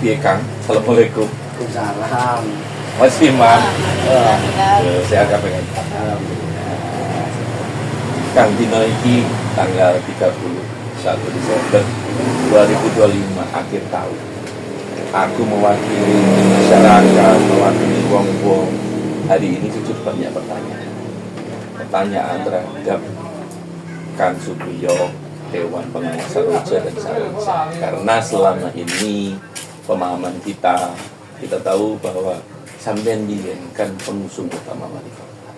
Piye Kang? Assalamualaikum. Salam. Mas Iman. Sehat kabeh Kang. Kang dina iki tanggal 31 Desember 2025 akhir tahun. Aku mewakili masyarakat, mewakili wong-wong. Hari ini jujur banyak pertanyaan terhadap Kang Supriyo, Dewan Pengawas Saroja dan Saroja. Karena selama ini pemahaman kita tahu bahwa sampean kan pengusung utama wali kota.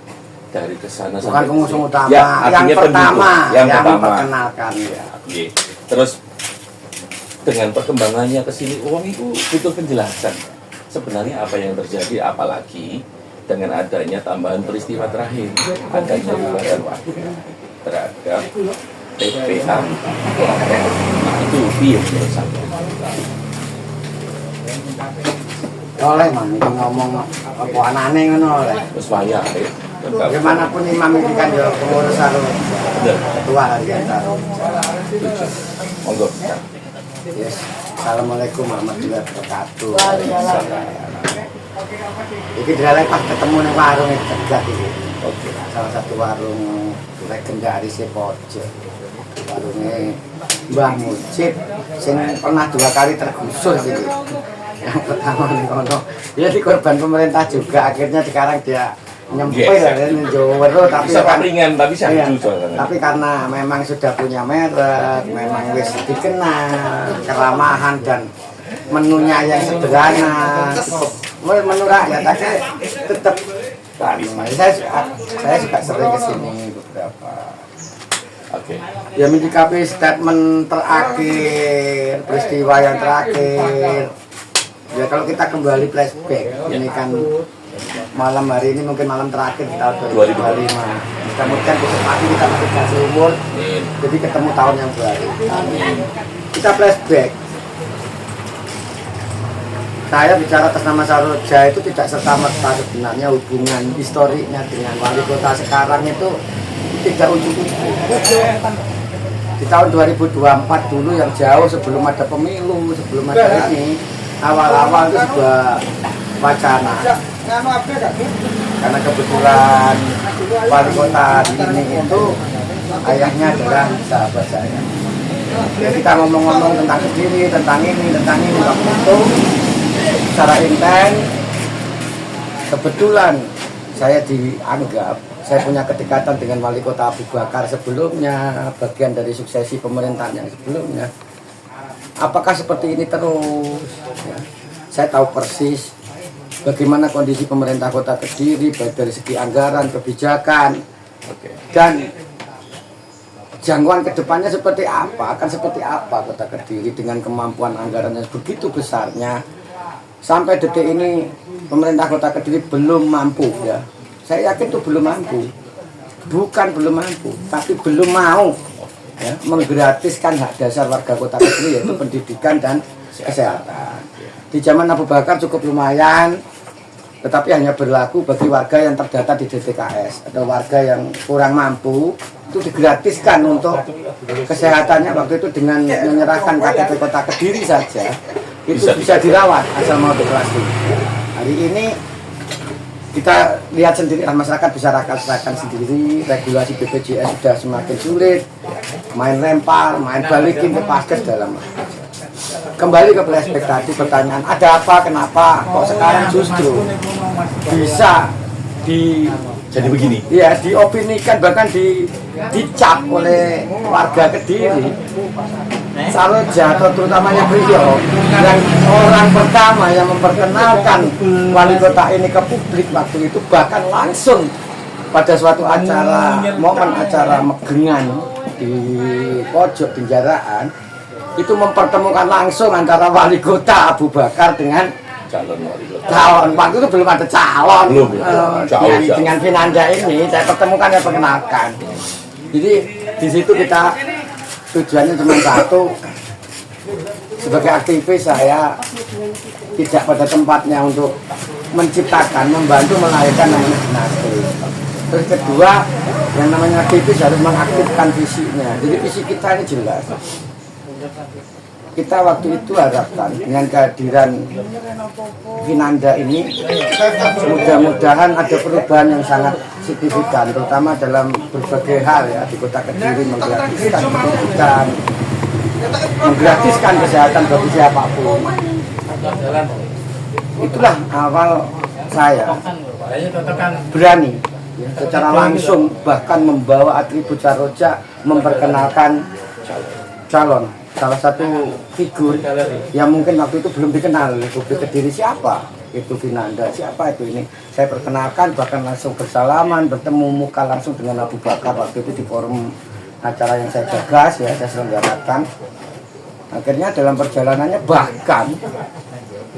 Dari kesana bukan pengusung utama, ya, yang pertama, yang memperkenalkan ya. Oke. Terus dengan perkembangannya ke sini, uang itu butuh penjelasan. Sebenarnya apa yang terjadi, apalagi dengan adanya tambahan peristiwa terakhir, adanya bubaran warga terhadap TPA. Itu piye menurut sampean? Oleh man, ini ngomong apa anane ngono oleh. Terus waya, Bagaimanapun imam ini kan ya pengurus sarung, ketua harian sarung. Monggo. Yes. Assalamualaikum warahmatullahi wabarakatuh. Iki dalem pas ketemu ning warung iki cegat iki. Oke. Salah satu warung legendaris Pojo. Warungnya Mbah Mujib sing pernah 2 kali tergusur iki. Yang pertama nih kono, dia dikorban pemerintah juga, akhirnya sekarang dia nyempil dan jowero, tapi kan ringan, tapi sangat tapi karena memang sudah punya merek, memang wis dikenal, keramahan dan menunya yang sederhana, menu rakyat, tapi tetap saya juga sering kesini beberapa. Oke. Ya menyikapi statement terakhir, peristiwa yang terakhir. Ya kalau kita kembali flashback, ini kan malam hari ini mungkin malam terakhir di tahun 2025. Mudah-mudahan besok pagi kita masih kasih umur, jadi ketemu tahun yang baru. Kita flashback. Saya bicara atas nama Saroja itu tidak serta-merta sebenarnya hubungan historiknya dengan wali kota sekarang itu tidak ujuk-ujuk. Di tahun 2024 dulu yang jauh sebelum ada pemilu, sebelum ada ini, awal-awal itu sebuah wacana. Karena kebetulan wali kota ini itu ayahnya adalah sahabat saya. Jadi kita ngomong-ngomong tentang Kediri, tentang ini waktu itu secara intens. Kebetulan saya dianggap saya punya kedekatan dengan wali kota Abu Bakar sebelumnya, bagian dari suksesi pemerintahan yang sebelumnya. Apakah seperti ini terus? Ya. Saya tahu persis bagaimana kondisi pemerintah kota Kediri, baik dari segi anggaran, kebijakan, dan jangkauan kedepannya seperti apa, akan seperti apa kota Kediri dengan kemampuan anggaran yang begitu besarnya. Sampai detik ini pemerintah kota Kediri belum mampu ya. Saya yakin itu belum mampu. Bukan belum mampu, tapi belum mau ya, menggratiskan hak dasar warga kota Kediri yaitu pendidikan dan kesehatan. Di zaman Abu Bakar cukup lumayan, tetapi hanya berlaku bagi warga yang terdata di DTKS atau warga yang kurang mampu, itu digratiskan untuk kesehatannya waktu itu dengan menyerahkan KTP kota Kediri saja itu bisa dirawat asal mau operasi. Hari ini kita lihat sendiri, masyarakat bisa rasakan sendiri, regulasi BPJS sudah semakin sulit, main lempar, main balikin ke paskes dalam. Kembali ke flashback tadi, pertanyaan ada apa, kenapa kok sekarang justru bisa jadi begini? Ya, diopinikan bahkan dicap oleh warga Kediri. Saroja atau terutamanya beliau yang orang pertama yang memperkenalkan wali kota ini ke publik waktu itu, bahkan langsung pada suatu acara, momen acara megengan di pojok penjaraan itu mempertemukan langsung antara wali kota Abu Bakar dengan calon wali kota. Calon, waktu itu belum ada calon. Belum, ya. Dengan Vinanda ini saya pertemukan dan perkenalkan. Jadi di situ kita tujuannya cuma satu, sebagai aktivis saya tidak pada tempatnya untuk menciptakan, membantu melahirkan namanya dinasti. Terus kedua, yang namanya aktivis harus mengaktifkan visinya. Jadi visi kita ini jelas. kita waktu itu harapkan dengan kehadiran Vinanda ini mudah-mudahan ada perubahan yang sangat signifikan, terutama dalam berbagai hal ya, di Kota Kediri menggratiskan pendidikan, menggratiskan kesehatan bagi siapapun. Itulah awal saya berani ya, secara langsung bahkan membawa atribut Saroja, memperkenalkan calon salah satu figur yang mungkin waktu itu belum dikenal oleh publik Kediri. Siapa itu Vinanda, siapa itu ini, saya perkenalkan, bahkan langsung bersalaman, bertemu muka langsung dengan Abu Bakar waktu itu di forum acara yang saya gagas ya, saya selenggarakan. Akhirnya dalam perjalanannya bahkan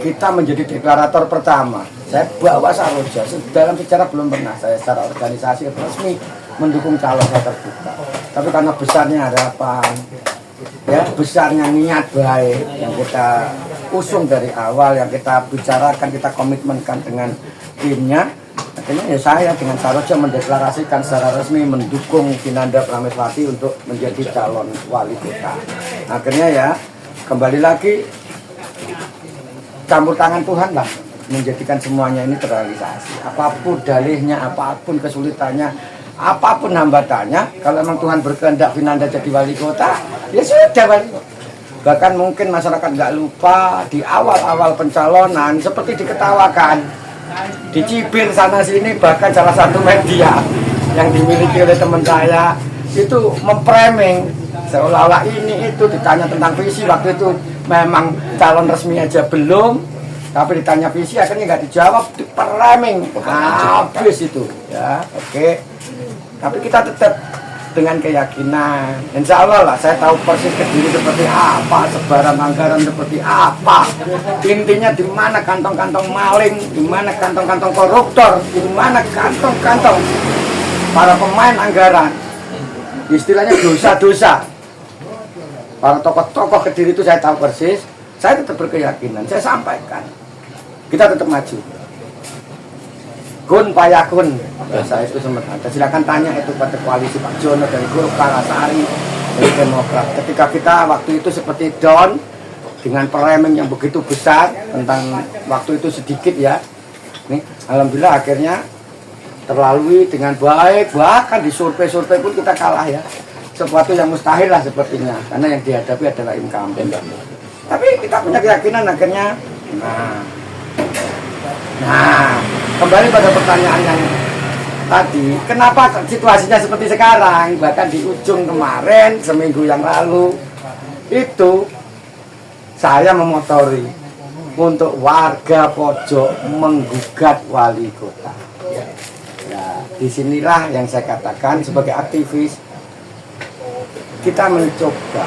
kita menjadi deklarator pertama. Saya bawa Saroja, dalam sejarah belum pernah saya secara organisasi resmi mendukung calon saya terbuka. Tapi karena besarnya harapan, ya besarnya niat baik yang kita usung dari awal, yang kita bicarakan, kita komitmenkan dengan timnya, akhirnya ya saya dengan Saroja mendeklarasikan secara resmi mendukung Vinanda Prameswati untuk menjadi calon wali kota. Akhirnya ya kembali lagi campur tangan Tuhan lah menjadikan semuanya ini terrealisasi. Apapun dalihnya, apapun kesulitannya, apapun hambatannya, kalau memang Tuhan berkehendak Vinanda jadi wali kota, ya sudah wali kota. Bahkan mungkin masyarakat nggak lupa di awal-awal pencalonan seperti diketawakan, dicibir sana sini, bahkan salah satu media yang dimiliki oleh teman saya itu memframing seolah-olah ini itu ditanya tentang visi, waktu itu memang calon resmi aja belum, tapi ditanya visi akhirnya nggak dijawab, dipraming habis itu ya. Oke. Tapi kita tetap dengan keyakinan, insya Allah lah, saya tahu persis Kediri seperti apa, sebaran anggaran seperti apa, intinya di mana kantong-kantong maling, di mana kantong-kantong koruptor, di mana kantong-kantong para pemain anggaran, istilahnya dosa-dosa. Para tokoh-tokoh Kediri itu saya tahu persis, saya tetap berkeyakinan, saya sampaikan, kita tetap maju. Kun payakun, saya itu sempat ada. Silakan tanya itu pada koalisi Pak Jono dari Golkar, Asari dari Demokrat. Ketika kita waktu itu seperti down dengan framing yang begitu besar tentang waktu itu sedikit ya. Nih, alhamdulillah akhirnya terlalui dengan baik. Bahkan di survei-survei pun kita kalah ya. Sesuatu yang mustahil lah sepertinya, karena yang dihadapi adalah incumbent. Tapi kita punya keyakinan akhirnya. Nah, kembali pada pertanyaan yang tadi, kenapa situasinya seperti sekarang? Bahkan di ujung kemarin, seminggu yang lalu, itu saya memotori untuk warga pojok menggugat wali kota. Ya, disinilah yang saya katakan sebagai aktivis, kita mencoba,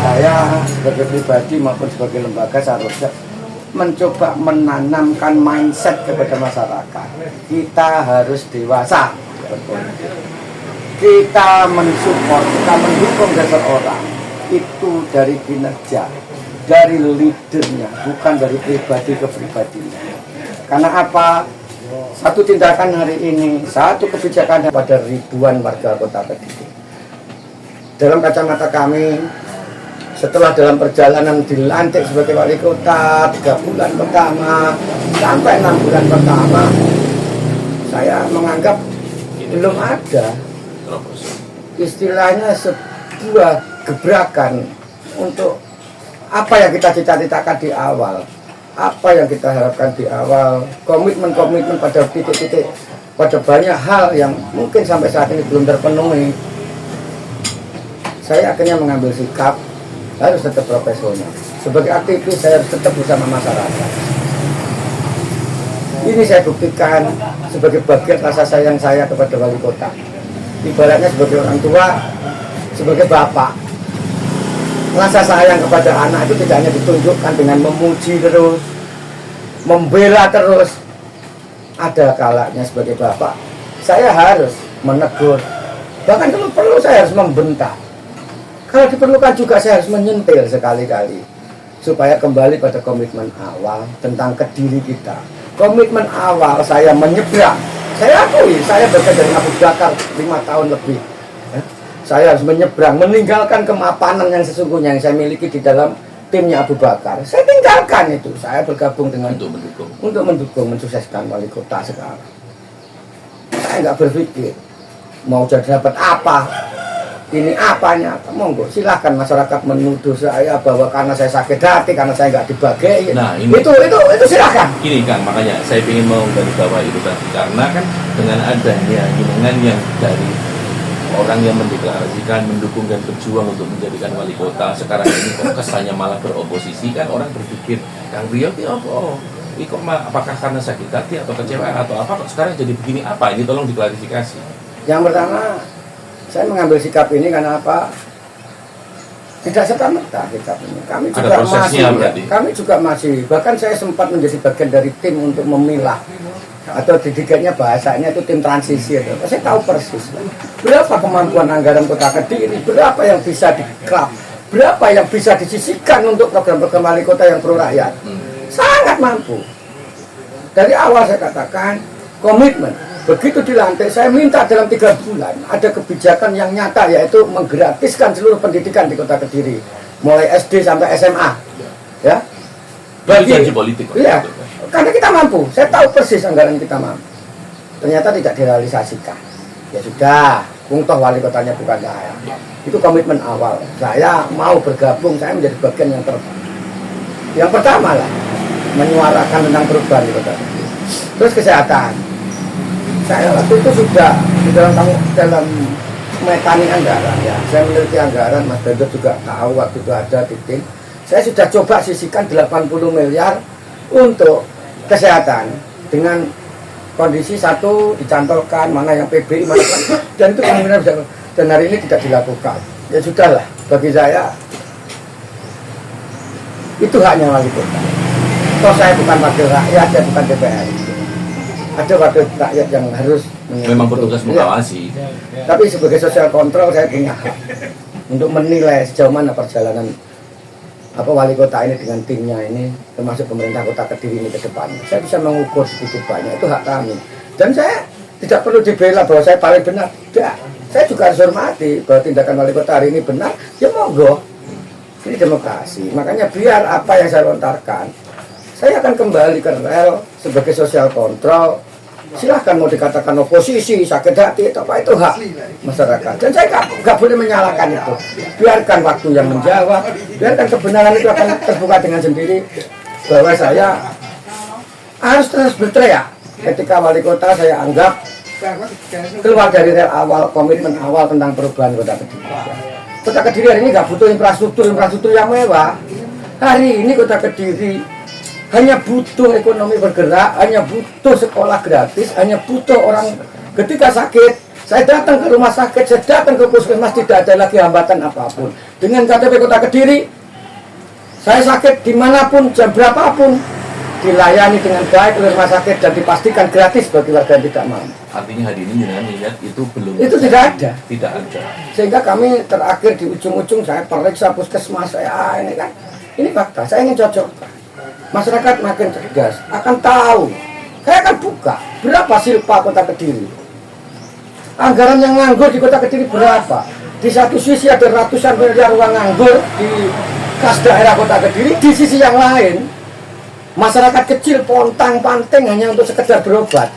saya sebagai pribadi maupun sebagai lembaga Saroja, mencoba menanamkan mindset kepada masyarakat. Kita harus dewasa. Kita mensupport, kita mendukung seseorang itu dari kinerja, dari leadernya, bukan dari pribadi ke pribadinya. Karena apa? Satu tindakan hari ini, satu kebijakan pada ribuan warga kota Kediri. Dalam kacamata kami, setelah dalam perjalanan dilantik sebagai wali kota 3 bulan pertama sampai 6 bulan pertama, saya menganggap belum ada istilahnya sebuah gebrakan untuk apa yang kita cita-citakan di awal, apa yang kita harapkan di awal, komitmen-komitmen pada titik-titik, pada banyak hal yang mungkin sampai saat ini belum terpenuhi. Saya akhirnya mengambil sikap harus tetap profesional. Sebagai aktivis saya harus tetap bersama masyarakat. Ini saya buktikan sebagai bagian rasa sayang saya kepada wali kota. Ibaratnya sebagai orang tua, sebagai bapak. Rasa sayang kepada anak itu tidak hanya ditunjukkan dengan memuji terus, membela terus. Ada kalanya sebagai bapak, saya harus menegur. Bahkan kalau perlu saya harus membentak. Kalau diperlukan juga saya harus menyentil sekali-kali supaya kembali pada komitmen awal tentang Kediri kita. Komitmen awal saya menyeberang. Saya akui, saya bekerja dari Abu Bakar 5 tahun lebih. saya harus menyeberang, meninggalkan kemapanan yang sesungguhnya yang saya miliki di dalam timnya Abu Bakar. Saya tinggalkan itu. Saya bergabung dengan untuk mendukung mensukseskan wali kota sekarang. Saya nggak berpikir mau jadi dapat apa, ini apanya. Monggo silahkan masyarakat menuduh saya bahwa karena saya sakit hati, karena saya nggak dibagai. Nah, ini itu silahkan. Gini Kang, makanya saya ingin mau dari bawah itu tadi, karena kan dengan adanya hitungan yang dari orang yang mendeklarasikan, mendukung dan berjuang untuk menjadikan wali kota sekarang ini kok kesannya malah beroposisi, kan orang berpikir Kang Rio ini apa? Ini kok apakah karena sakit hati atau kecewa atau apa kok sekarang jadi begini, apa? Ini tolong diklarifikasi. Yang pertama, saya mengambil sikap ini karena apa? Tidak serta-merta sikap ini. Kami juga masih, bahkan saya sempat menjadi bagian dari tim untuk memilah atau didikatnya bahasanya itu tim transisi. Saya tahu persis berapa kemampuan anggaran Kota Kediri, berapa yang bisa dikrap, berapa yang bisa disisihkan untuk program-program wali kota yang pro rakyat. Sangat mampu. Dari awal saya katakan komitmen. Begitu dilantik, saya minta dalam 3 bulan ada kebijakan yang nyata, yaitu menggratiskan seluruh pendidikan di Kota Kediri, mulai SD sampai SMA. Ya. Bagi janji politik. Iya. Karena kita mampu. Saya tahu persis anggaran kita mampu. Ternyata tidak direalisasikan. Ya sudah, toh wali kotanya bukan saya. Itu komitmen awal. Saya mau bergabung, saya menjadi bagian yang terbaik. Yang pertama lah, menyuarakan tentang perubahan di Kota Kediri. Terus kesehatan. Saya waktu itu sudah di dalam mekanik anggaran ya. Saya memiliki anggaran, Mas Bendo juga tahu waktu itu ada di tim. Saya sudah coba sisihkan 80 miliar untuk kesehatan dengan kondisi satu dicantolkan mana yang PBI mana dan itu kemungkinan bisa, dan hari ini tidak dilakukan. Ya sudahlah, bagi saya itu haknya wali kota. Toh saya bukan wakil rakyat, saya bukan DPR. Ada wakil rakyat yang harus memang bertugas mengawasi. Ya. Tapi sebagai sosial kontrol saya punya hak untuk menilai sejauh mana perjalanan wali kota ini dengan timnya ini, termasuk pemerintah Kota Kediri ini ke depannya. Saya bisa mengukur sedikit banyak, itu hak kami. Dan saya tidak perlu dibela bahwa saya paling benar. Tidak. Saya juga harus hormati bahwa tindakan wali kota hari ini benar. Ya monggo. Ini demokrasi. Makanya biar apa yang saya lontarkan, saya akan kembali ke rel sebagai sosial kontrol. Silahkan mau dikatakan oposisi, sakit hati, apa itu hak masyarakat. Dan saya nggak boleh menyalahkan itu. Biarkan waktu yang menjawab, biarkan kebenaran itu akan terbuka dengan sendiri. Bahwa saya harus terus berteriak. Ketika wali kota saya anggap keluar dari rel awal, komitmen awal tentang perubahan Kota Kediri. Kota Kediri hari ini nggak butuh infrastruktur yang mewah. Hari ini Kota Kediri hanya butuh ekonomi bergerak, hanya butuh sekolah gratis, hanya butuh orang ketika sakit. Saya datang ke rumah sakit, saya datang ke puskesmas, tidak ada lagi hambatan apapun. Dengan KTP Kota Kediri, saya sakit dimanapun, jam berapapun, dilayani dengan baik oleh rumah sakit dan dipastikan gratis bagi warga yang tidak mampu. Artinya hari ini dengan melihat itu belum. Itu tidak ada. Tidak ada. Sehingga kami terakhir di ujung-ujung saya periksa puskesmas saya ini kan, ini fakta. Saya ingin cocokkan. Masyarakat makin cerdas akan tahu. Saya akan buka berapa silpa Kota Kediri. Anggaran yang nganggur di Kota Kediri berapa? Di satu sisi ada ratusan miliar uang nganggur di kas daerah Kota Kediri. Di sisi yang lain, masyarakat kecil pontang-panting hanya untuk sekedar berobat.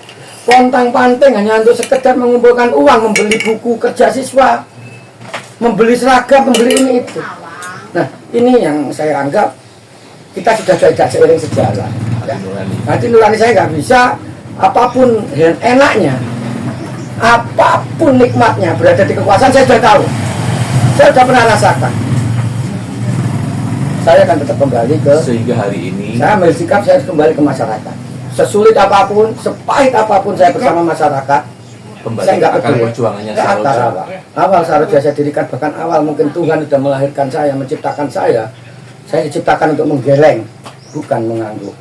Pontang-panting hanya untuk sekedar mengumpulkan uang, membeli buku kerja siswa, membeli seragam, membeli ini itu. Nah, ini yang saya anggap kita sudah tidak seiring sejalan. Ya. Hati nurani saya nggak bisa apapun yang enaknya, apapun nikmatnya berada di kekuasaan, saya sudah tahu. Saya sudah pernah rasakan. Saya akan tetap kembali ke. Sehingga hari ini saya ambil sikap, saya harus kembali ke masyarakat. Sesulit apapun, sepahit apapun saya bersama masyarakat. Kembali saya nggak akan perjuangannya awal seharusnya saya dirikan, bahkan awal mungkin Tuhan sudah melahirkan saya, menciptakan saya. Saya diciptakan untuk menggeleng, bukan mengangguk.